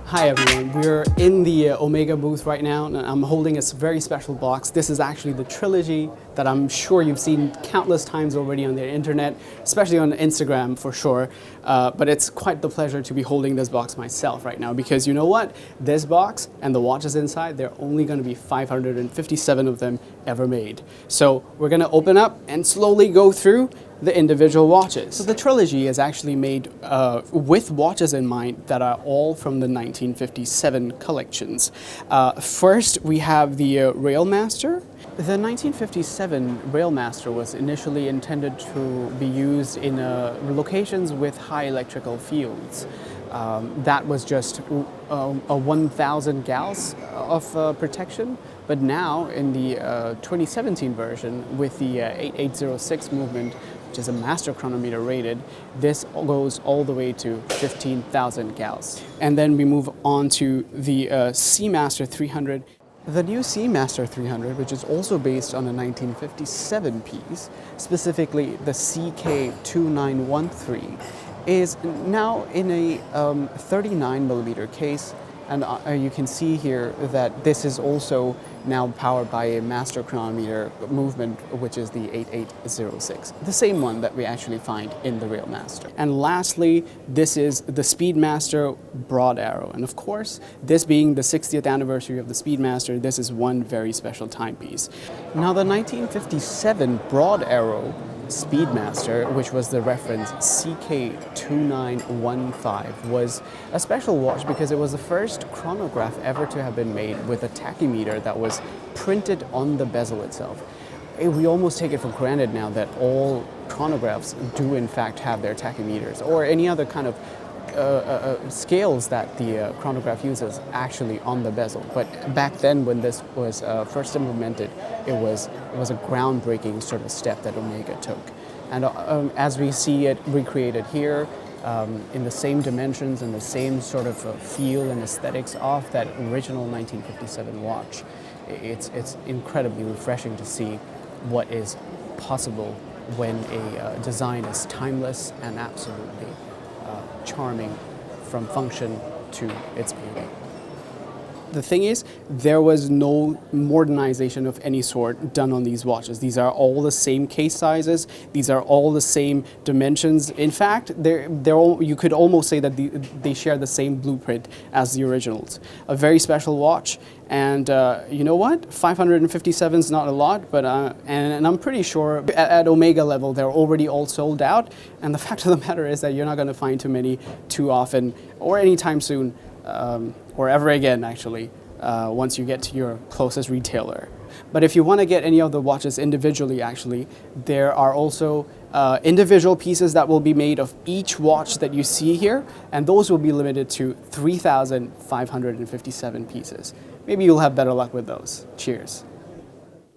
Hi everyone, we're in the Omega booth right now and I'm holding a very special box. This is actually the Trilogy that I'm sure you've seen countless times already on the internet, especially on Instagram for sure. But it's quite the pleasure to be holding this box myself right now because you know what? This box and the watches inside, there are only going to be 557 of them ever made. So we're going to open up and slowly go through the individual watches. So the Trilogy is actually made with watches in mind that are all from the 1957 collections. First, we have the Railmaster. The 1957 Railmaster was initially intended to be used in locations with high electrical fields. That was just a 1,000 gauss of protection. But now in the 2017 version with the 8806 movement, which is a master chronometer rated, this goes all the way to 15,000 gauss. And then we move on to the Seamaster 300. The new Seamaster 300, which is also based on a 1957 piece, specifically the CK2913, is now in a 39 millimeter case. And you can see here that this is also now powered by a master chronometer movement, which is the 8806, the same one that we actually find in the Railmaster. And lastly, this is the Speedmaster Broad Arrow. And of course, this being the 60th anniversary of the Speedmaster, this is one very special timepiece. Now, the 1957 Broad Arrow Speedmaster, which was the reference CK2915, was a special watch because it was the first chronograph ever to have been made with a tachymeter that was printed on the bezel itself. We almost take it for granted now that all chronographs do in fact have their tachymeters or any other kind of scales that the chronograph uses actually on the bezel. But back then when this was first implemented, it was a groundbreaking sort of step that Omega took. And as we see it recreated here, in the same dimensions and the same sort of feel and aesthetics of that original 1957 watch, it's incredibly refreshing to see what is possible when a design is timeless and absolutely charming from function to its beauty. The thing is, there was no modernization of any sort done on these watches. These are all the same case sizes. These are all the same dimensions. In fact, you could almost say that they share the same blueprint as the originals. A very special watch. And you know what? 557 is not a lot, but and I'm pretty sure at Omega level they're already all sold out. And the fact of the matter is that you're not going to find too many too often or anytime soon. Or ever again, actually, once you get to your closest retailer. But if you want to get any of the watches individually, actually, there are also individual pieces that will be made of each watch that you see here, and those will be limited to 3,557 pieces. Maybe you'll have better luck with those. Cheers.